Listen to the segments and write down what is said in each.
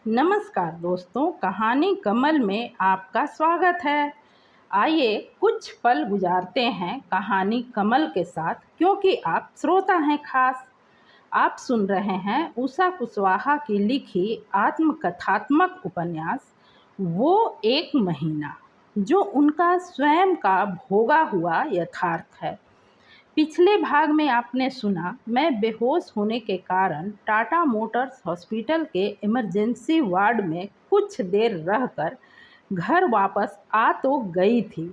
नमस्कार दोस्तों, कहानी कमल में आपका स्वागत है। आइए कुछ पल गुजारते हैं कहानी कमल के साथ, क्योंकि आप श्रोता हैं खास। आप सुन रहे हैं उषा कुशवाहा की लिखी आत्मकथात्मक उपन्यास वो एक महीना, जो उनका स्वयं का भोगा हुआ यथार्थ है। पिछले भाग में आपने सुना, मैं बेहोश होने के कारण टाटा मोटर्स हॉस्पिटल के इमरजेंसी वार्ड में कुछ देर रहकर घर वापस आ तो गई थी,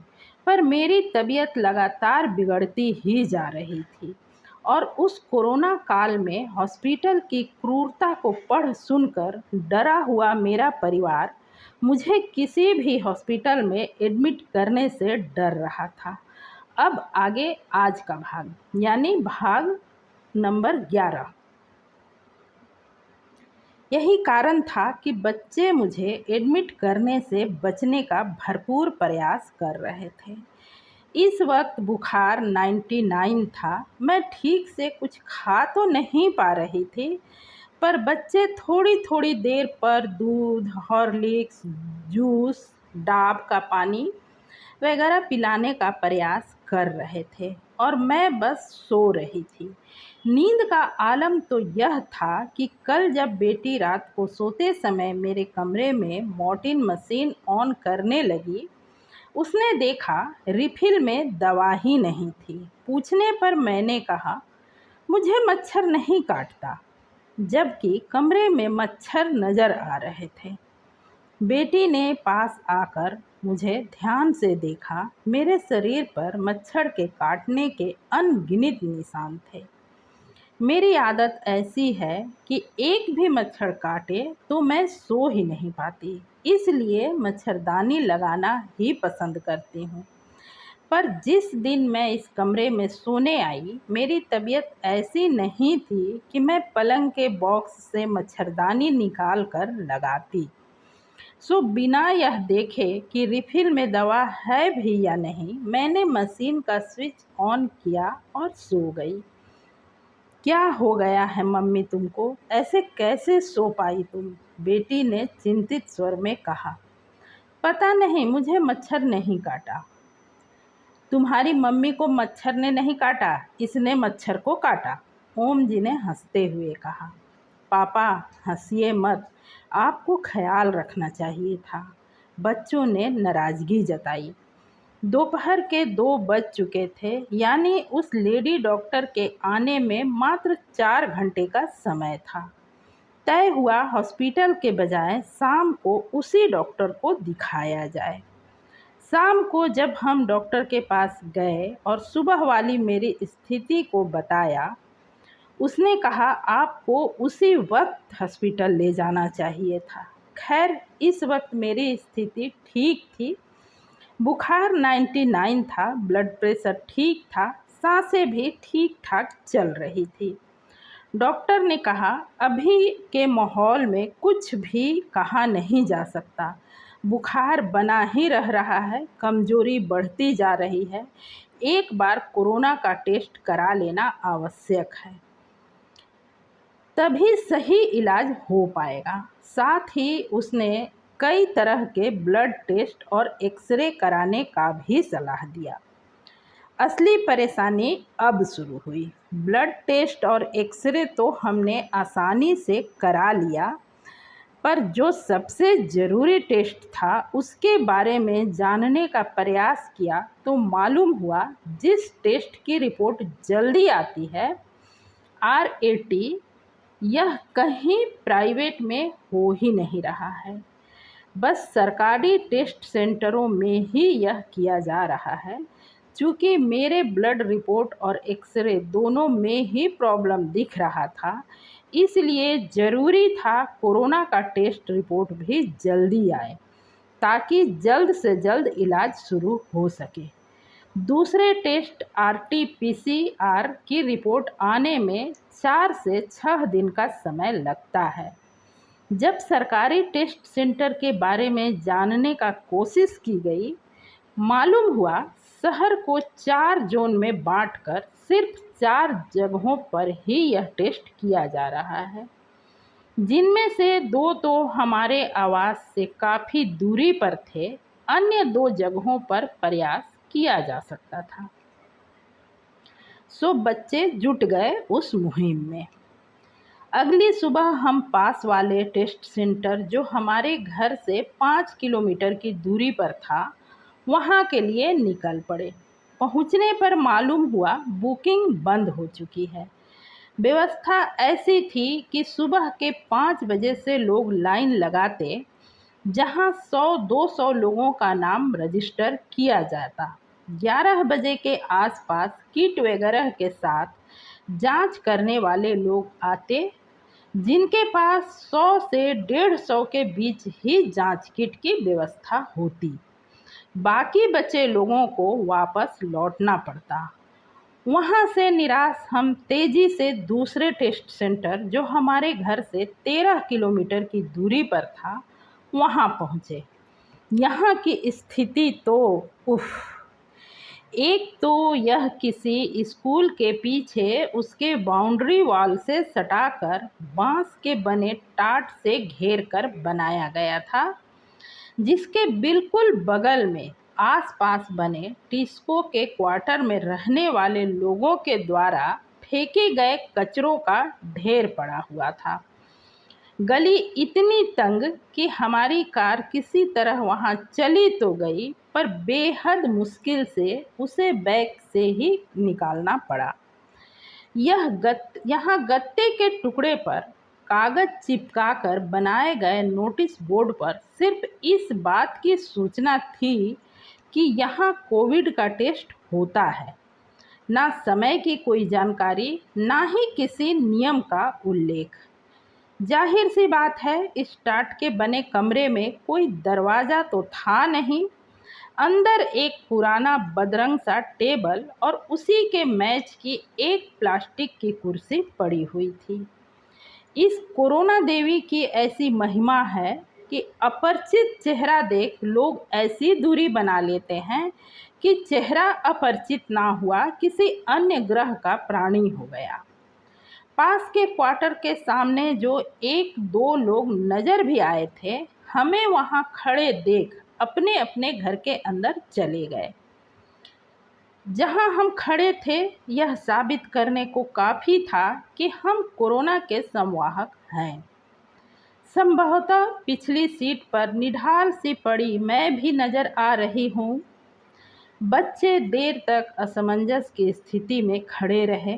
पर मेरी तबीयत लगातार बिगड़ती ही जा रही थी। और उस कोरोना काल में हॉस्पिटल की क्रूरता को पढ़ सुनकर डरा हुआ मेरा परिवार मुझे किसी भी हॉस्पिटल में एडमिट करने से डर रहा था। अब आगे आज का भाग, यानी भाग नंबर 11। यही कारण था कि बच्चे मुझे एडमिट करने से बचने का भरपूर प्रयास कर रहे थे। इस वक्त बुखार 99 था। मैं ठीक से कुछ खा तो नहीं पा रही थी, पर बच्चे थोड़ी थोड़ी देर पर दूध, हॉर्लिक्स, जूस, डाब का पानी वगैरह पिलाने का प्रयास कर रहे थे और मैं बस सो रही थी। नींद का आलम तो यह था कि कल जब बेटी रात को सोते समय मेरे कमरे में मॉर्टिन मशीन ऑन करने लगी, उसने देखा रिफिल में दवा ही नहीं थी। पूछने पर मैंने कहा, मुझे मच्छर नहीं काटता, जबकि कमरे में मच्छर नज़र आ रहे थे। बेटी ने पास आकर मुझे ध्यान से देखा। मेरे शरीर पर मच्छर के काटने के अनगिनत निशान थे। मेरी आदत ऐसी है कि एक भी मच्छर काटे तो मैं सो ही नहीं पाती, इसलिए मच्छरदानी लगाना ही पसंद करती हूँ। पर जिस दिन मैं इस कमरे में सोने आई, मेरी तबीयत ऐसी नहीं थी कि मैं पलंग के बॉक्स से मच्छरदानी निकाल कर लगाती। सो बिना यह देखे कि रिफिल में दवा है भी या नहीं, मैंने मशीन का स्विच ऑन किया और सो गई। क्या हो गया है मम्मी तुमको? ऐसे कैसे सो पाई तुम? बेटी ने चिंतित स्वर में कहा। पता नहीं, मुझे मच्छर नहीं काटा। तुम्हारी मम्मी को मच्छर ने नहीं काटा, इसने मच्छर को काटा, ओम जी ने हंसते हुए कहा। पापा हंसिए मत, आपको ख्याल रखना चाहिए था, बच्चों ने नाराज़गी जताई। दोपहर के 2 बज चुके थे, यानी उस लेडी डॉक्टर के आने में मात्र 4 घंटे का समय था। तय हुआ हॉस्पिटल के बजाय शाम को उसी डॉक्टर को दिखाया जाए। शाम को जब हम डॉक्टर के पास गए और सुबह वाली मेरी स्थिति को बताया, उसने कहा आपको उसी वक्त हॉस्पिटल ले जाना चाहिए था। खैर, इस वक्त मेरी स्थिति ठीक थी। बुखार 99 था, ब्लड प्रेशर ठीक था, सांसें भी ठीक ठाक चल रही थी। डॉक्टर ने कहा, अभी के माहौल में कुछ भी कहा नहीं जा सकता। बुखार बना ही रह रहा है, कमजोरी बढ़ती जा रही है। एक बार कोरोना का टेस्ट करा लेना आवश्यक है, तभी सही इलाज हो पाएगा। साथ ही उसने कई तरह के ब्लड टेस्ट और एक्सरे कराने का भी सलाह दिया। असली परेशानी अब शुरू हुई। ब्लड टेस्ट और एक्सरे तो हमने आसानी से करा लिया, पर जो सबसे ज़रूरी टेस्ट था उसके बारे में जानने का प्रयास किया तो मालूम हुआ जिस टेस्ट की रिपोर्ट जल्दी आती है, RAT, यह कहीं प्राइवेट में हो ही नहीं रहा है। बस सरकारी टेस्ट सेंटरों में ही यह किया जा रहा है। चूँकि मेरे ब्लड रिपोर्ट और एक्सरे दोनों में ही प्रॉब्लम दिख रहा था, इसलिए ज़रूरी था कोरोना का टेस्ट रिपोर्ट भी जल्दी आए, ताकि जल्द से जल्द इलाज शुरू हो सके। दूसरे टेस्ट RT-PCR की रिपोर्ट आने में 4 से 6 दिन का समय लगता है। जब सरकारी टेस्ट सेंटर के बारे में जानने का कोशिश की गई, मालूम हुआ शहर को 4 जोन में बांटकर सिर्फ 4 जगहों पर ही यह टेस्ट किया जा रहा है। जिनमें से 2 तो हमारे आवास से काफ़ी दूरी पर थे, अन्य 2 जगहों पर प्रयास किया जा सकता था। सो बच्चे जुट गए उस मुहिम में। अगली सुबह हम पास वाले टेस्ट सेंटर, जो हमारे घर से 5 किलोमीटर की दूरी पर था, वहाँ के लिए निकल पड़े। पहुँचने पर मालूम हुआ बुकिंग बंद हो चुकी है। व्यवस्था ऐसी थी कि सुबह के 5 बजे से लोग लाइन लगाते, जहां 100-200 लोगों का नाम रजिस्टर किया जाता। 11 बजे के आसपास किट वगैरह के साथ जांच करने वाले लोग आते, जिनके पास 100 से 150 के बीच ही जांच किट की व्यवस्था होती। बाकी बचे लोगों को वापस लौटना पड़ता। वहाँ से निराश हम तेज़ी से दूसरे टेस्ट सेंटर, जो हमारे घर से 13 किलोमीटर की दूरी पर था, वहाँ पहुँचे। यहाँ की स्थिति तो उफ! एक तो यह किसी स्कूल के पीछे उसके बाउंड्री वॉल से सटाकर बांस के बने टाट से घेर कर बनाया गया था, जिसके बिल्कुल बगल में आसपास बने टिस्को के क्वार्टर में रहने वाले लोगों के द्वारा फेंके गए कचरों का ढेर पड़ा हुआ था। गली इतनी तंग कि हमारी कार किसी तरह वहां चली तो गई, पर बेहद मुश्किल से उसे बैक से ही निकालना पड़ा। यहाँ गत्ते के टुकड़े पर कागज चिपकाकर बनाए गए नोटिस बोर्ड पर सिर्फ इस बात की सूचना थी कि यहाँ कोविड का टेस्ट होता है। ना समय की कोई जानकारी, ना ही किसी नियम का उल्लेख। जाहिर सी बात है, इस टाट के बने कमरे में कोई दरवाज़ा तो था नहीं। अंदर एक पुराना बदरंग सा टेबल और उसी के मैच की एक प्लास्टिक की कुर्सी पड़ी हुई थी। इस कोरोना देवी की ऐसी महिमा है कि अपरिचित चेहरा देख लोग ऐसी दूरी बना लेते हैं कि चेहरा अपरिचित ना हुआ किसी अन्य ग्रह का प्राणी हो गया। पास के क्वार्टर के सामने जो 1-2 लोग नज़र भी आए थे, हमें वहां खड़े देख अपने अपने घर के अंदर चले गए। जहां हम खड़े थे, यह साबित करने को काफ़ी था कि हम कोरोना के संवाहक हैं। संभवतः पिछली सीट पर निढाल सी पड़ी मैं भी नज़र आ रही हूँ। बच्चे देर तक असमंजस की स्थिति में खड़े रहे।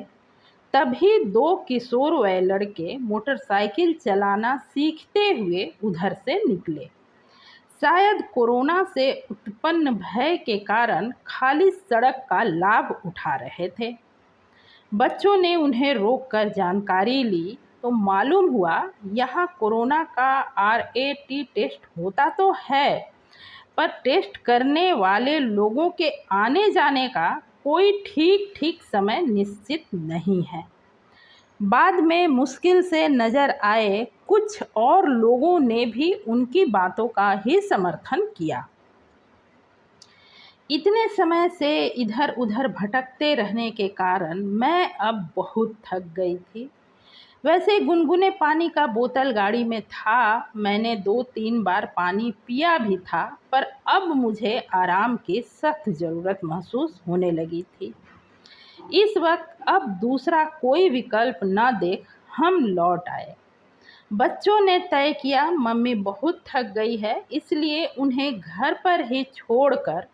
तभी 2 किशोर वय लड़के मोटरसाइकिल चलाना सीखते हुए उधर से निकले। शायद कोरोना से उत्पन्न भय के कारण खाली सड़क का लाभ उठा रहे थे। बच्चों ने उन्हें रोककर जानकारी ली तो मालूम हुआ यहाँ कोरोना का RAT टेस्ट होता तो है, पर टेस्ट करने वाले लोगों के आने जाने का कोई ठीक समय निश्चित नहीं है। बाद में मुश्किल से नज़र आए कुछ और लोगों ने भी उनकी बातों का ही समर्थन किया। इतने समय से इधर उधर भटकते रहने के कारण मैं अब बहुत थक गई थी। वैसे गुनगुने पानी का बोतल गाड़ी में था, मैंने 2-3 बार पानी पिया भी था, पर अब मुझे आराम की सख्त ज़रूरत महसूस होने लगी थी। इस वक्त अब दूसरा कोई विकल्प न देख हम लौट आए। बच्चों ने तय किया मम्मी बहुत थक गई है, इसलिए उन्हें घर पर ही छोड़कर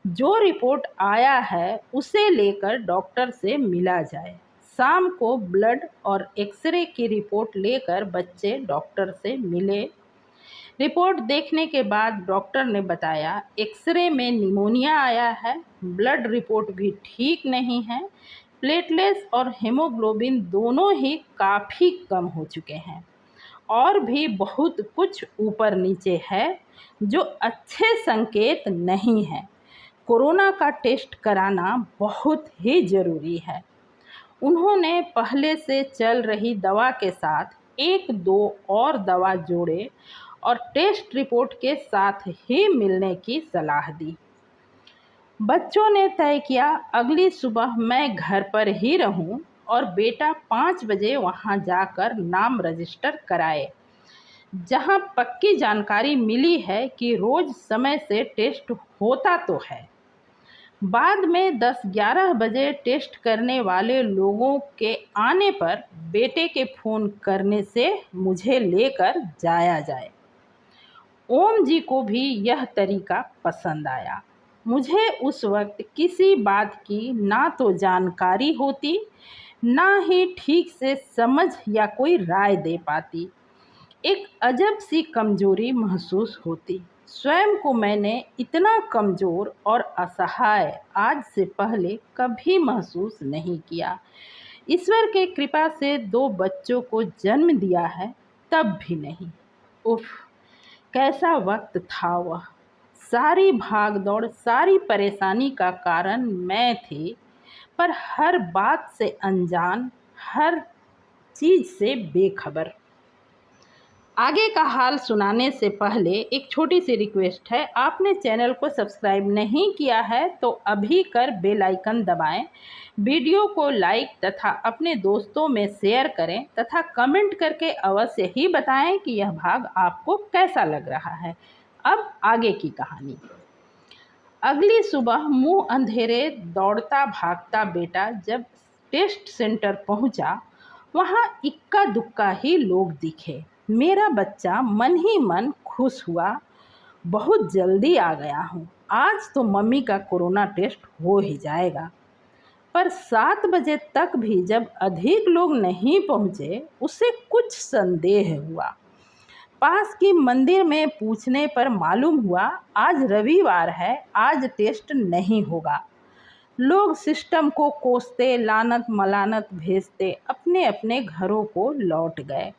जो रिपोर्ट आया है उसे लेकर डॉक्टर से मिला जाए। शाम को ब्लड और एक्सरे की रिपोर्ट लेकर बच्चे डॉक्टर से मिले। रिपोर्ट देखने के बाद डॉक्टर ने बताया एक्सरे में निमोनिया आया है, ब्लड रिपोर्ट भी ठीक नहीं है, प्लेटलेट्स और हेमोग्लोबिन दोनों ही काफ़ी कम हो चुके हैं और भी बहुत कुछ ऊपर नीचे है जो अच्छे संकेत नहीं है। कोरोना का टेस्ट कराना बहुत ही ज़रूरी है। उन्होंने पहले से चल रही दवा के साथ 1-2 और दवा जोड़े और टेस्ट रिपोर्ट के साथ ही मिलने की सलाह दी। बच्चों ने तय किया अगली सुबह मैं घर पर ही रहूं और बेटा 5 बजे वहाँ जाकर नाम रजिस्टर कराए। जहाँ पक्की जानकारी मिली है कि रोज़ समय से टेस्ट होता तो है। बाद में 10-11 बजे टेस्ट करने वाले लोगों के आने पर बेटे के फ़ोन करने से मुझे लेकर जाया जाए। ओम जी को भी यह तरीका पसंद आया। मुझे उस वक्त किसी बात की ना तो जानकारी होती, ना ही ठीक से समझ या कोई राय दे पाती। एक अजब सी कमजोरी महसूस होती। स्वयं को मैंने इतना कमज़ोर और असहाय आज से पहले कभी महसूस नहीं किया। ईश्वर के कृपा से 2 बच्चों को जन्म दिया है, तब भी नहीं। उफ़, कैसा वक्त था वह। सारी भाग-दौड़, सारी परेशानी का कारण मैं थी, पर हर बात से अनजान, हर चीज़ से बेखबर। आगे का हाल सुनाने से पहले एक छोटी सी रिक्वेस्ट है। आपने चैनल को सब्सक्राइब नहीं किया है तो अभी कर बेल आइकन दबाएं, वीडियो को लाइक तथा अपने दोस्तों में शेयर करें तथा कमेंट करके अवश्य ही बताएं कि यह भाग आपको कैसा लग रहा है। अब आगे की कहानी। अगली सुबह मुंह अंधेरे दौड़ता भागता बेटा जब टेस्ट सेंटर पहुंचा, वहां इक्का दुक्का ही लोग दिखे। मेरा बच्चा मन ही मन खुश हुआ। बहुत जल्दी आ गया हूँ, आज तो मम्मी का कोरोना टेस्ट हो ही जाएगा। पर 7 बजे तक भी जब अधिक लोग नहीं पहुँचे, उसे कुछ संदेह हुआ। पास की मंदिर में पूछने पर मालूम हुआ आज रविवार है, आज टेस्ट नहीं होगा। लोग सिस्टम को कोसते, लानत मलानत भेजते अपने अपने घरों को लौट गए।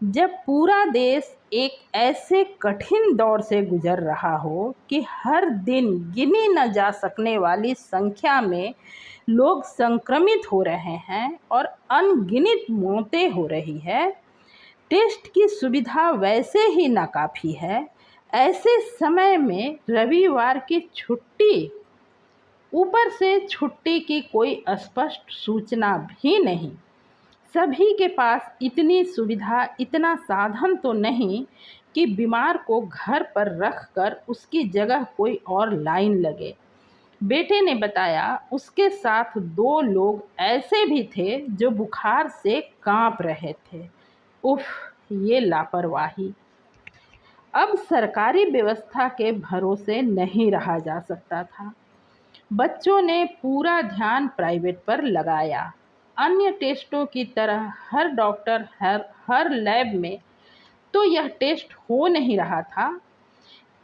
जब पूरा देश एक ऐसे कठिन दौर से गुजर रहा हो कि हर दिन गिनी न जा सकने वाली संख्या में लोग संक्रमित हो रहे हैं और अनगिनत मौतें हो रही है, टेस्ट की सुविधा वैसे ही नाकाफ़ी है, ऐसे समय में रविवार की छुट्टी, ऊपर से छुट्टी की कोई स्पष्ट सूचना भी नहीं। सभी के पास इतनी सुविधा, इतना साधन तो नहीं कि बीमार को घर पर रखकर उसकी जगह कोई और लाइन लगे। बेटे ने बताया उसके साथ 2 लोग ऐसे भी थे जो बुखार से कांप रहे थे। उफ, ये लापरवाही। अब सरकारी व्यवस्था के भरोसे नहीं रहा जा सकता था। बच्चों ने पूरा ध्यान प्राइवेट पर लगाया। अन्य टेस्टों की तरह हर डॉक्टर, हर लैब में तो यह टेस्ट हो नहीं रहा था।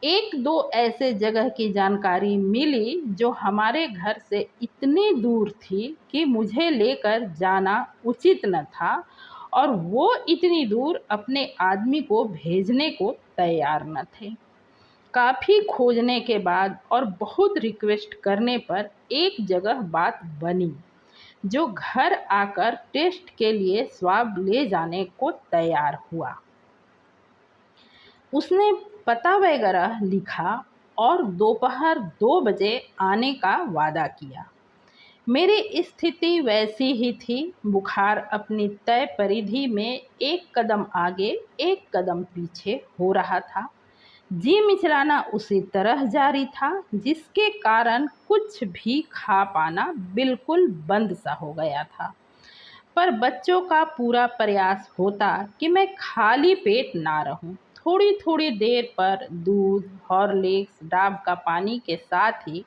1-2 ऐसे जगह की जानकारी मिली जो हमारे घर से इतनी दूर थी कि मुझे लेकर जाना उचित न था, और वो इतनी दूर अपने आदमी को भेजने को तैयार न थे। काफ़ी खोजने के बाद और बहुत रिक्वेस्ट करने पर एक जगह बात बनी जो घर आकर टेस्ट के लिए स्वाब ले जाने को तैयार हुआ। उसने पता वगैरह लिखा और दोपहर 2 बजे आने का वादा किया। मेरी स्थिति वैसी ही थी। बुखार अपनी तय परिधि में एक कदम आगे, एक कदम पीछे हो रहा था। जी मिचलाना उसी तरह जारी था, जिसके कारण कुछ भी खा पाना बिल्कुल बंद सा हो गया था। पर बच्चों का पूरा प्रयास होता कि मैं खाली पेट ना रहूं। थोड़ी थोड़ी देर पर दूध, हॉर्लिक्स, डाब का पानी के साथ ही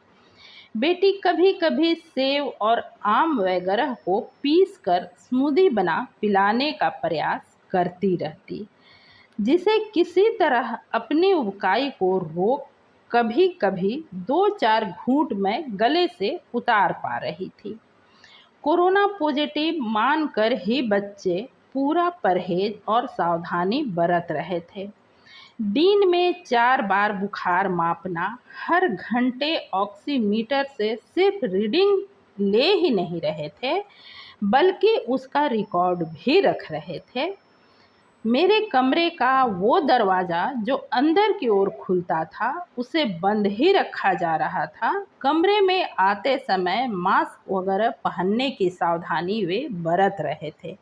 बेटी कभी कभी सेव और आम वगैरह को पीसकर स्मूदी बना पिलाने का प्रयास करती रहती, जिसे किसी तरह अपनी उबकाई को रोक कभी कभी 2-4 घूंट में गले से उतार पा रही थी। कोरोना पॉजिटिव मानकर ही बच्चे पूरा परहेज और सावधानी बरत रहे थे। दिन में 4 बार बुखार मापना, हर घंटे ऑक्सीमीटर से सिर्फ रीडिंग ले ही नहीं रहे थे, बल्कि उसका रिकॉर्ड भी रख रहे थे। मेरे कमरे का वो दरवाज़ा जो अंदर की ओर खुलता था उसे बंद ही रखा जा रहा था। कमरे में आते समय मास्क वगैरह पहनने की सावधानी वे बरत रहे थे।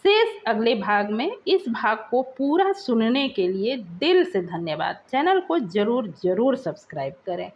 शेष अगले भाग में। इस भाग को पूरा सुनने के लिए दिल से धन्यवाद। चैनल को ज़रूर सब्सक्राइब करें।